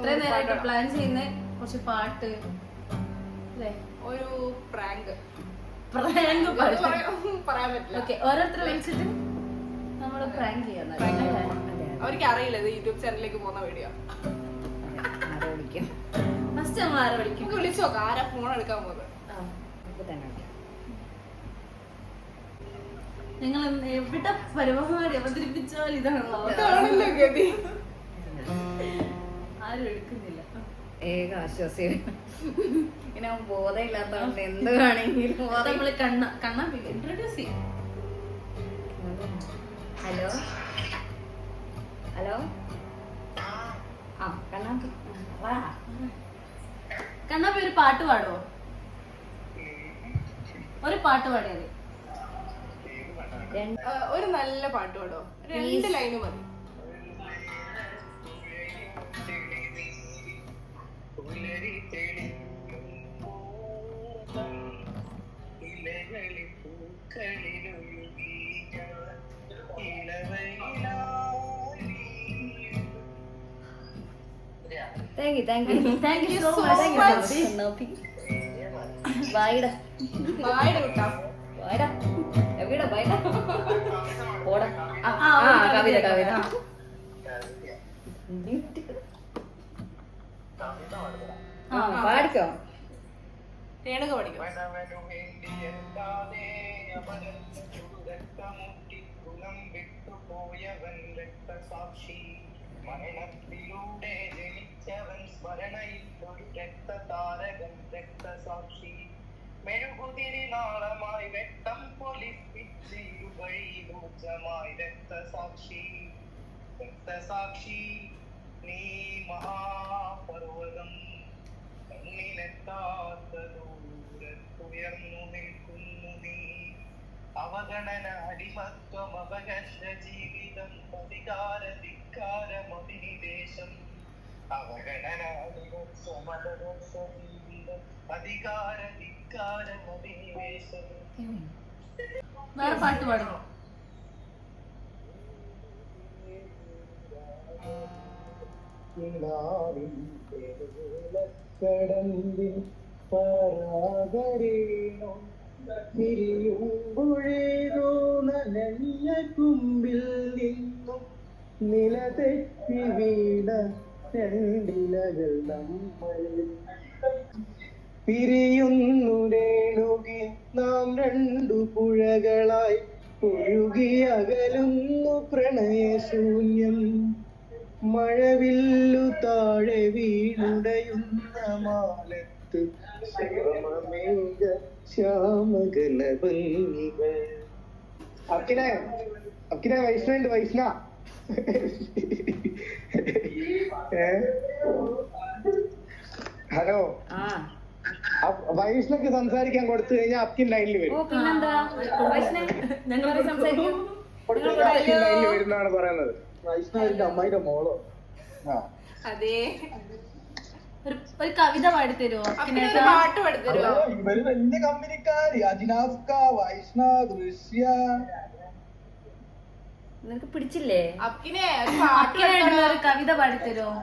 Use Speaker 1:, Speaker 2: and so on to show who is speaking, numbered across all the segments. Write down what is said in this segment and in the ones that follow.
Speaker 1: ഇത്രയും നേരമായിട്ട് പ്ലാൻ ചെയ്യുന്ന കുറച്ച് പാട്ട് അല്ലേ,
Speaker 2: ഒരു പ്രാങ്ക്
Speaker 1: പറയാൻ പറ്റില്ല. ഓക്കെ, ഓരോരുത്തരെ വിളിച്ചിട്ട് നമ്മള് പ്രാങ്ക് ചെയ്യാൻ.
Speaker 2: അവർക്ക് അറിയില്ല ഇത് യൂട്യൂബ് ചാനലിലേക്ക് പോകുന്ന വീഡിയോ.
Speaker 1: ഫസ്റ്റ് നമ്മൾ ആരെ വിളിക്കും?
Speaker 2: വിളിച്ചു നോക്കാം ആരാ ഫോൺ എടുക്കാൻ പോകുന്നത്.
Speaker 1: നിങ്ങൾ എവിടെ പരിപാടി അവതരിപ്പിച്ചാൽ ഇതാണല്ലോ
Speaker 2: ഗതി.
Speaker 1: ആരും എടുക്കുന്നില്ല.
Speaker 3: ഏക ആശ്വാസം ഇങ്ങനെ ബോധമില്ലാത്തതുകൊണ്ട് എന്ത് വേണമെങ്കിലും
Speaker 1: നമ്മള് കണ്ണ ഇൻട്രൊഡ്യൂസ് ചെയ്യും.
Speaker 3: ഹലോ ഹലോ ആ കണ്ണാപ്പി വാ.
Speaker 1: കണ്ണാപ്പി ഒരു പാട്ട് പാടുവോ? ഒരു പാട്ട് പാടിയത്.
Speaker 2: ഒരു നല്ല പാട്ട് പാടോ? 2 ലൈന് മതി.
Speaker 3: Thank you so much. വായിട
Speaker 2: കിട്ടാ
Speaker 3: വായിട എവിടെ വായിട ഓടാ. കവിത കവിത പാടിക്കോ.
Speaker 2: രേണുക പഠിക്കും. മരണത്തിലൂടെ ജനിച്ചവൻ സ്മരണയിൽ ഒരു രക്തതാരകൻ രക്തസാക്ഷി മെഴുകുതിരി നാളമായി വെട്ടം പൊലിപ്പിച്ചിരുവഴിയൂർജമായി രക്തസാക്ഷി രക്തസാക്ഷി നീ മഹാപർവ്വതം കണ്ണിലെത്താത്ത ദൂരത്തുയർന്നു നിൽക്കുന്നു നീ അവഗണന അടിമത്വം അപകർഷ ജീവിതം അധികാര ധിക്കാരമഭിനിവേശം അവഗണന അടിമത്വം അപകർഷ ജീവിതം അധികാര ധിക്കാരമഭിനിവേശം.
Speaker 1: വേറെ പാട്ട് പാടുമോ?
Speaker 4: തിരിയുമ്പുഴേതോ നനഞ്ഞ കുമ്പിൽ നിന്നും നിലതെറ്റി വീണ രണ്ടിലകൾ നമ്മൾ പിരിയുന്നു രേണുകി നാം 2 പുഴകളായി ഒഴുകി അകലുന്നു പ്രണയശൂന്യം മഴവില്ലു താഴെ വീണുടയുന്ന മാലത്ത് ശ്യാമമേഘ ശ്യാമകല ഭംഗികൾ. അക്കിനെ വൈഷ്ണുണ്ട് വൈഷ്ണ. ഹലോ, വൈഷ്ണക്ക് സംസാരിക്കാൻ കൊടുത്തു കഴിഞ്ഞാൽ അക്കിൻ ലൈനിൽ വരും. ലൈനിൽ വരുന്നാണ് പറയുന്നത്. വൈഷ്ണ എന്റെ അമ്മായിന്റെ മോളോ?
Speaker 2: അതെ,
Speaker 1: ഒരു കവിത പാടിത്തരുമോ?
Speaker 2: പാട്ട് പാടിത്തരുമോ?
Speaker 4: ഇവര് വലിയ കമ്പനിക്കാര്. അജിനാസ്ക, വൈഷ്ണ, ദൃശ്യ.
Speaker 3: നിനക്ക് പിടിച്ചില്ലേ?
Speaker 1: ഒരു കവിത പാടിത്തരുമോ?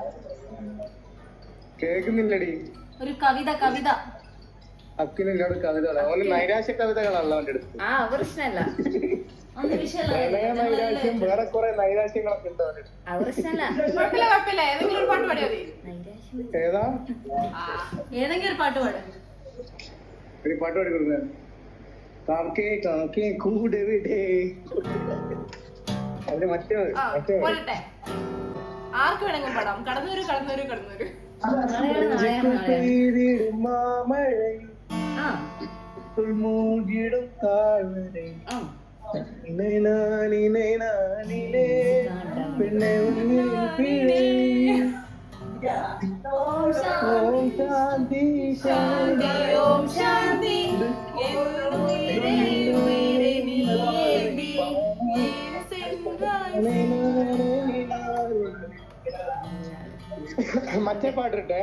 Speaker 4: കേക്കുന്നില്ലടി.
Speaker 1: ഒരു കവിത കവിത
Speaker 4: അക്കിനോട് കവിതകളാ. ഓന് നൈരാശ്യ കവിതകളല്ല അവന്റെ അടുത്ത്.
Speaker 3: പ്രശ്നല്ല,
Speaker 4: പ്രണയ നൈരാശ്യം വേറെ കുറെ നൈരാശ്യങ്ങളൊക്കെ ഉണ്ട് അവന്റെ അടുത്ത്. ഏതാ
Speaker 1: ഏതെങ്കിലും ഒരു പാട്ട് പാട്.
Speaker 4: ഒരു പാട്ട് പാടി കൊടുക്കാൻ. കാക്കേ കാക്കേ കൂടെ വിടേ. അതിന് മറ്റേ
Speaker 2: ആർക്ക് വേണമെങ്കിലും പാടാം. കടന്നൂര് കടന്നൂര് കടന്നൂര്
Speaker 4: മൂടിടും താഴ്വരെ പിന്നെ ഓം ശാന്തി ശാന്തി
Speaker 2: ഓം ശാന്തി
Speaker 4: മറ്റേ പാട്ടിട്ടെ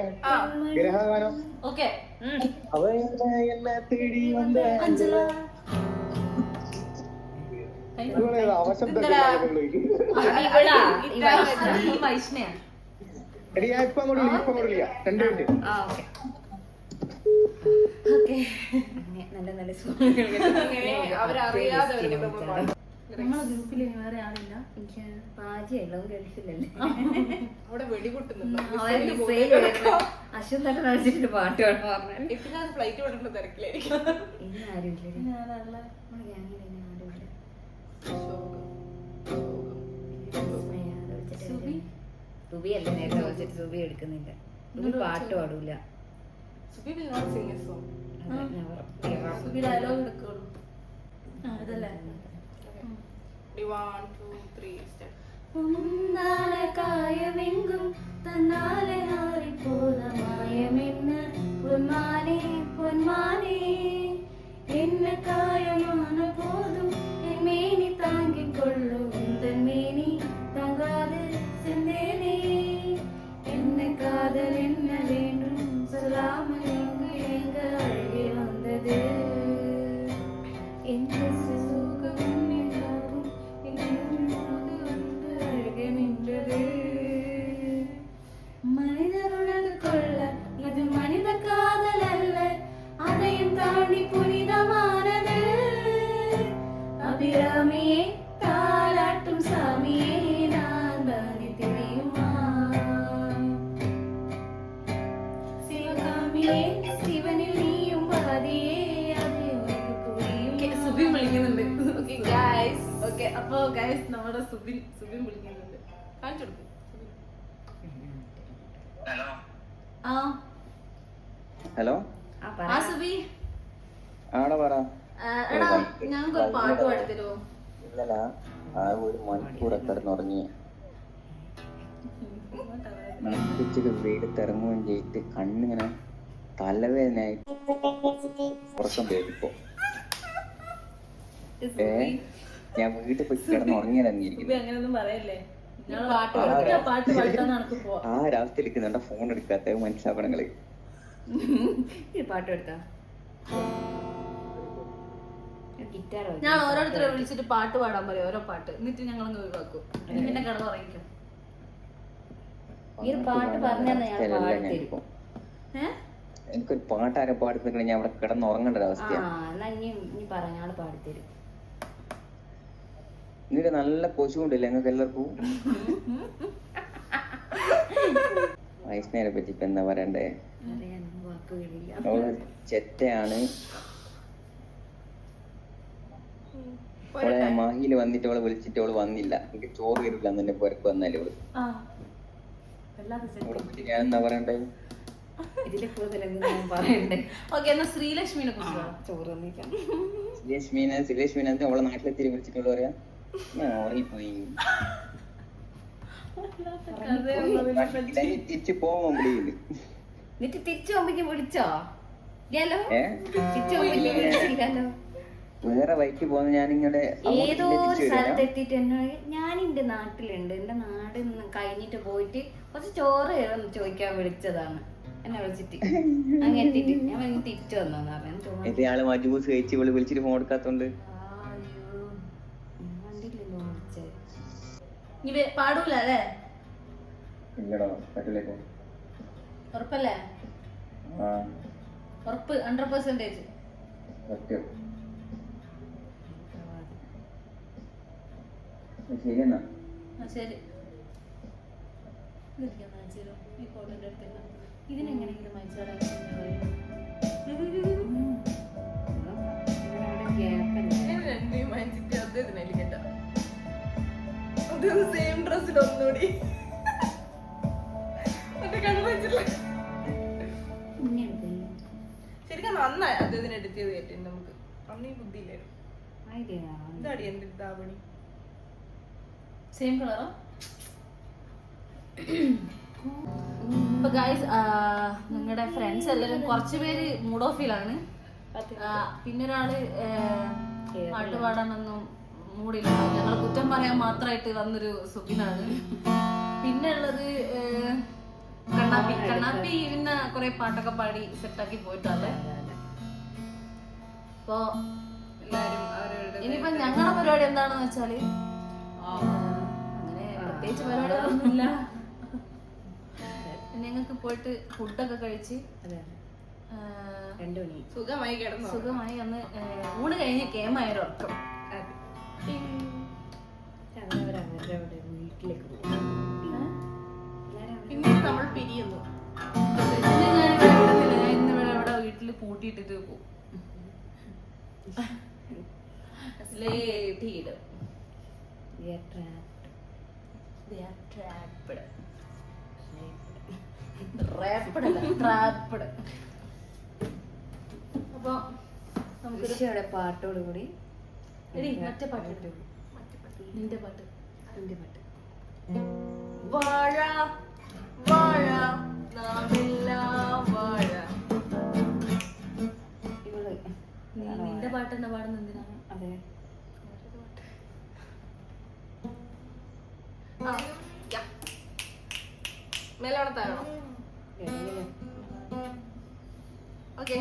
Speaker 4: ഗ്രഹഗാനം. അവ എന്നെ തേടി വന്ന അവശബ്ദ
Speaker 1: വൈഷ്ണയാണ്
Speaker 4: എടി ഞാൻ ഇപ്പൊ അങ്ങോട്ട് വിളിക്കാം 2 മിനിറ്റ്.
Speaker 3: ആ ഓക്കെ ഓക്കെ നല്ല നല്ല
Speaker 2: അവരറിയാതെ
Speaker 1: നമ്മളെ ഗ്രൂപ്പിൽ വേറെ ആളില്ല.
Speaker 3: എനിക്ക് പാചകമല്ലോ ഗൾഫിലല്ലേ
Speaker 2: അവിടെ വെടിപൊട്ടുന്നുണ്ടോ
Speaker 3: അശ്വൻ തന്നെ കളിച്ചിട്ട് പാട്ട് വേണം പറഞ്ഞാൽ
Speaker 2: ഇപ്പം ഫ്ലൈറ്റ് വിടേണ്ട തിരക്കിലായിരിക്കും.
Speaker 3: ഇനി ആരുമില്ല
Speaker 1: ഞാനുള്ള
Speaker 3: നമ്മുടെ ഗ്യാങ്ങിൽ ഇനി ആരുമില്ല സുബിയല്ലേ നേരത്തെ വിളിച്ചിട്ട് സുബി എടുക്കുന്നില്ല. സുബി പാട്ട് പാടൂല.
Speaker 2: Subi will not sing a song.
Speaker 1: Dialogue എടുക്കുള്ളൂ. അതല്ലേ
Speaker 2: Ready, 1, 2, 3, start.
Speaker 1: ഉന്നാലെ കായമെങ്കും തന്നാലെ ഹാരിപ്പോത മായമെന്ന പൊന്മാനേ പൊന്മാനേ എന്ന കായமான போதும் என் மேனி தாங்கிக் கொள்ளும் உந்தன் மேனி தாங்காது செந்தேனே என்ன காதல் என்ன வேண்டும் சொல்லாமல் எங்க அழகே வந்தது எந்த சுகம் என்றாலும் அழகே நின்றது மனிதர் உணர்ந்து கொள்ள இது மனித காதல் அல்ல அதையும் தாண்டி புனிதமானது அபிராமியே தாலாட்டும் சாமியே நான் தானே தெரியுமா சிவகாமியே சிவனில் நீயும் பாதியே അതേ ഉനക്ക് പുരിയും. സുബിൻ വിളിക്കുന്നുണ്ട്.
Speaker 2: Okay, guys.
Speaker 1: ഓക്കെ അപ്പൊ ഗൈസ് നമ്മുടെ സുബിൻ വിളിക്കുന്നുണ്ട്.
Speaker 2: കാണിച്ചു കൊടുക്കും.
Speaker 1: ആ
Speaker 4: ഹലോ
Speaker 3: ആ
Speaker 1: ആ
Speaker 3: പറ
Speaker 1: സുബി
Speaker 4: ആടെ പറ.
Speaker 1: എടാ ഞങ്ങൾക്ക് ഒരു പാട്ട് പാടിത്തരുമോ?
Speaker 4: ഇല്ലല്ല, ആ ഒരു മണിക്കൂറൊക്കെ കിടന്നുറങ്ങി ഉച്ചക്ക് വെയിലത്തിറങ്ങുകയും ചെയ്തിട്ട് കണ്ണിങ്ങനെ തലവേദനയായി ഉറക്കം പേടിപ്പോ. ഞാൻ വീട്ടിൽ പോയി കിടന്നുറങ്ങിയാലിരിക്കുന്നു.
Speaker 1: അങ്ങനെയൊന്നും പറയല്ലേ.
Speaker 2: പാട്ട്
Speaker 1: പാട്ട് പാടാൻ നടക്ക് പോവാ.
Speaker 4: ആ ഒരവസ്ഥയിലിരിക്കുന്നുണ്ട ഫോൺ എടുക്കാത്ത മനസ്സിലാക്കണങ്ങള്.
Speaker 3: ഈ പാട്ട് എടുത്താ ഗിറ്റാറോ
Speaker 1: ഞാൻ ഓരോരുത്തരെ വിളിച്ചിട്ട് പാട്ട് പാടാൻ പറയും, ഓരോ പാട്ട്. എന്നിട്ട് ഞങ്ങൾ ഒഴിവാക്കും. പിന്നെ കിടന്നുറങ്ങിക്കും.
Speaker 3: ഈ ഒരു പാട്ട് പറഞ്ഞാൽ ഞാൻ പാടിത്തരും.
Speaker 4: എനിക്കൊരു പാട്ടാരെ പാടുന്ന ഞാൻ അവിടെ കിടന്നുറങ്ങേണ്ട ഒരു
Speaker 3: ആ
Speaker 4: അവസ്ഥയാണ്.
Speaker 3: എന്നാ ഇനി പറ ഞാൻ പാടിത്തരും.
Speaker 4: നിങ്ങൾക്ക് നല്ല കൊച്ചുകൊണ്ടില്ലേ നിങ്ങൾക്ക് എല്ലാവർക്കും? വൈഷ്ണവിനെ പറ്റി ഇപ്പൊ എന്താ പറയണ്ടേ?
Speaker 3: അറിയാൻ വാക്കുകളില്ല.
Speaker 4: അവള് ചെറ്റയാണ്. അവളെ മാഹിയില് വന്നിട്ട് അവളെ വിളിച്ചിട്ട് അവള് വന്നില്ല. എനിക്ക് ചോറ് തരില്ല എന്നെ പുരക്ക് വന്നാലും അവള്. അവളെ പറ്റി ഞാൻ എന്താ പറയണ്ടേ?
Speaker 3: ഇതിലെ കൂടുതലൊന്നും ഞാൻ പറയണ്ടേ.
Speaker 1: ഓക്കെ എന്നാ ശ്രീലക്ഷ്മിനെ കുറിച്ച് പറ.
Speaker 3: ചോറ് തന്നിക്കാം.
Speaker 4: ശ്രീലക്ഷ്മീനെ അവളെ നാട്ടിലെത്തി വിളിച്ചിട്ടുള്ള പറയാ ഞാൻ ഉറങ്ങിപ്പോയി. തിരിച്ചു പോവാൻ വിളിയില്ല.
Speaker 3: എന്നിട്ട് തിരിച്ചു പോകുമ്പോ വിളിച്ചോ? ഇല്ലല്ലോ.
Speaker 4: ഏ
Speaker 3: തിരിച്ചു പോകുമ്പോ വിളിച്ചില്ലല്ലോ.
Speaker 4: വേറെ വഴിക്ക് പോകുന്ന ഞാനിങ്ങനെ
Speaker 3: ഏതോ ഒരു സ്ഥലത്ത് എത്തിയിട്ട് എന്നോട് ഞാൻ എന്റെ നാട്ടിലുണ്ട്, എന്റെ നാട് കഴിഞ്ഞിട്ട് പോയിട്ട് കുറച്ച് ചോറ് ചോദിക്കാൻ വിളിച്ചതാണ് എന്നെ വിളിച്ചിട്ട്. അങ്ങ് എത്തിയിട്ട് ഞാൻ പറഞ്ഞ് തിരിച്ചു വന്നോന്ന് പറഞ്ഞു.
Speaker 4: ഇയാള് മജൂസ് കഴിച്ച് ഇവള് വിളിച്ചിട്ട് ഫോൺ എടുക്കാത്തോണ്ട്
Speaker 3: വണ്ടിയില്ലല്ലോ വിളിച്ചത്.
Speaker 1: ഇവ പാടൂല അല്ലേ?
Speaker 4: ഇല്ലടോ പറ്റില്ലേക്കോ.
Speaker 1: ഉറപ്പല്ലേ? ഉറപ്പ് 100%.
Speaker 4: സത്യം. ശരിയെന്നാ
Speaker 1: ശരി. ഈ ഫോട്ടോന്റെ അടുത്ത് ഇതിനെങ്ങനെങ്കിലും മനസ്സിലാക്കാൻ
Speaker 2: രണ്ടേയും വാങ്ങിച്ചിട്ട് അദ്ദേഹത്തിനായി കേട്ടോ. അത് സെയിം ഡ്രസ്സിൽ ഒന്നുകൂടി ശരിക്കും നന്നായി അദ്ദേഹത്തിന് എഡിറ്റ് ചെയ്ത് കേട്ടു. നമുക്ക് അന്ന് ഈ ബുദ്ധിയില്ലായിരുന്നു. ഇതാടി എന്റെ ദാവണി
Speaker 1: സെയിം കളറോ? ഇപ്പൊ ഗൈസ് നിങ്ങളുടെ ഫ്രണ്ട്സ് എല്ലാവരും കുറച്ച് പേര് മൂഡ് ഓഫിലാണ്. പിന്നെ ഒരാള് പാട്ട് പാടാനൊന്നും മൂടില്ല. ഞങ്ങൾ കുറ്റം പറയാൻ മാത്രമായിട്ട് വന്നൊരു സുബിനാണ്. പിന്നെ ഉള്ളത് കണ്ണാപ്പി പിന്നെ കുറെ പാട്ടൊക്കെ പാടി സെറ്റാക്കി പോയിട്ടാണ്. അപ്പൊ
Speaker 2: എല്ലാരും അവരവരുടെ
Speaker 1: ഇനിയിപ്പൊ ഞങ്ങളുടെ പരിപാടി എന്താണെന്ന് വെച്ചാല് അങ്ങനെ പ്രത്യേകിച്ച് പരിപാടികളൊന്നുമില്ല. ഞങ്ങൾക്ക് പോയിട്ട് ഫുഡൊക്കെ കഴിച്ച്
Speaker 3: അതെ 2 മണി
Speaker 2: സുഖമായി കിടന്നു.
Speaker 1: സുഖമായി അന്ന് ഊണ് കഴിഞ്ഞ് കേമായൊരു ഉറക്കം.
Speaker 3: അവരവരുടെ വീട്ടിലേക്ക് പോകും.
Speaker 2: പിന്നെ നമ്മൾ പിരിയുന്നു.
Speaker 1: ഞാൻ ഇന്നിവിടെ അവിടെ വീട്ടിൽ പൂട്ടിയിട്ടിട്ട് പോകും. അപ്പൊ നമുക്ക്
Speaker 3: പാട്ടോട് കൂടി
Speaker 1: മറ്റേ പാട്ട് നിന്റെ പാട്ട്
Speaker 2: വാഴ വാഴ നാമെല്ലാം വാഴ.
Speaker 3: ഇവള്
Speaker 1: നിന്റെ പാട്ട് തന്നെ പാടുന്ന എന്തിനാണ്?
Speaker 3: അതെ
Speaker 2: മേലോണത്താണോ? ഓക്കെ.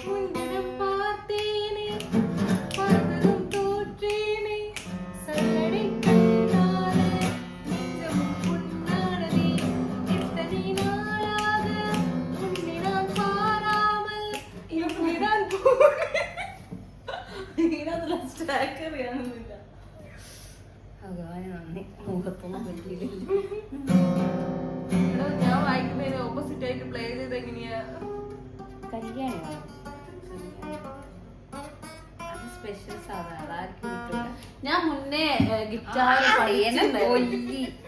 Speaker 2: മുൻപിലും പാർത്തേനെ പലതും തോറ്റേനെ സല്ലടി കണ്ടാലെ നെഞ്ചം പുണ്ണാടനെ എത്തനെ നാളാക ഉന്നിടാൻ പാരാമൽ ഇന്നിടാൻ
Speaker 1: ഇതിനകത്തുള്ള സ്റ്റാക്കറിയാണെന്നില്ല.
Speaker 3: ഭഗവാന് നന്ദി. മുഖത്തൊന്നും പറ്റിയില്ല.
Speaker 2: ഞാൻ വായിക്കുന്നതിന് ഓപ്പോസിറ്റ് ആയിട്ട് പ്ലേ ചെയ്ത് എങ്ങനെയാ?
Speaker 3: കല്യാണമാണ് അത് സ്പെഷ്യൽ സാധനം, അതാർക്കും കിട്ടില്ല.
Speaker 1: ഞാൻ മുന്നേ ഗിറ്റാർ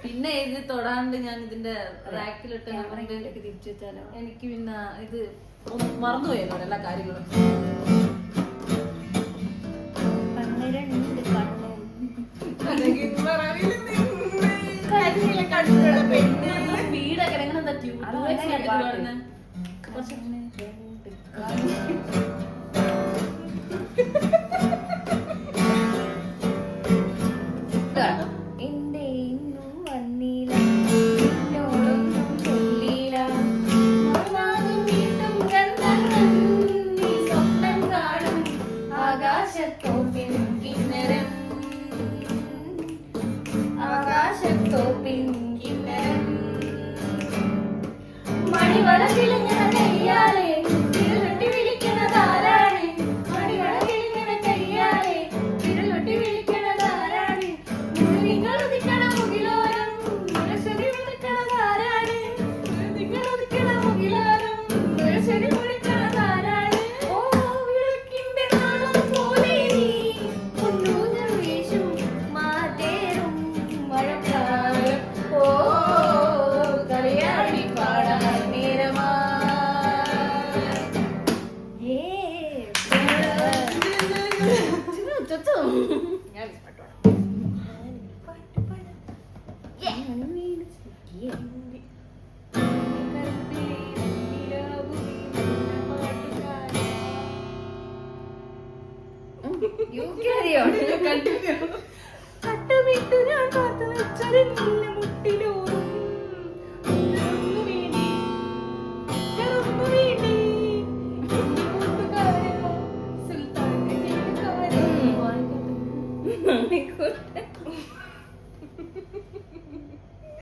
Speaker 1: പിന്നെ ഇത് തൊടാണ്ട് ഞാൻ ഇതിന്റെ റാക്കിലിട്ട്
Speaker 3: ക്യാമറയിലേക്ക് തിരിച്ചു വെച്ചാലോ?
Speaker 1: എനിക്ക് പിന്നെ ഇത് മറന്നുപോയല്ലോ എല്ലാ കാര്യങ്ങളും.
Speaker 3: കണ്ണിരണ്ട് കണ്ണ്
Speaker 1: വീടൊക്കെ എങ്ങനെ ട്യൂബ് കുറച്ച്
Speaker 3: എന്റെ ഇന്നും വന്നില്ല എന്നോടൊന്നും ചൊല്ലില്ല വീണ്ടും കണ്ണൻ നീ സ്വപ്നം കാണും ആകാശത്തോപ്പിൻ കിന്നരം ആകാശത്തോപ്പിൻ കിന്നരം മണിവളകിളിങ്ങനെ കയ്യാലെ ഇരുളൊട്ടി വിളിക്കണതാരാണ് മണിവളകിളിങ്ങനെ കയ്യാലെ ഇരുളൊട്ടി വിളിക്കണതാരാണ് നിങ്ങൾ ഉദിക്കണ മുകിലോരം മുരശരി വിളിക്കണതാരാണ് നിങ്ങൾ ഉദിക്കണ മുകിലോരം മുരശരി വിളിക്കണതാരാണ് ഓ വിളക്കിന്റെ നാളം പോലെ നീ പൊന്നൂഞ്ഞൽ വീശും മാറ്റേറും മഴക്കാലം ഓ കളിയാടി പാടാൻ നേരമാ
Speaker 2: ഞാൻ പാട്ടോടാം. കട്ടുമിട്ടു ഞാൻ കാത്തു വെച്ചൊരു മുട്ടിലോറും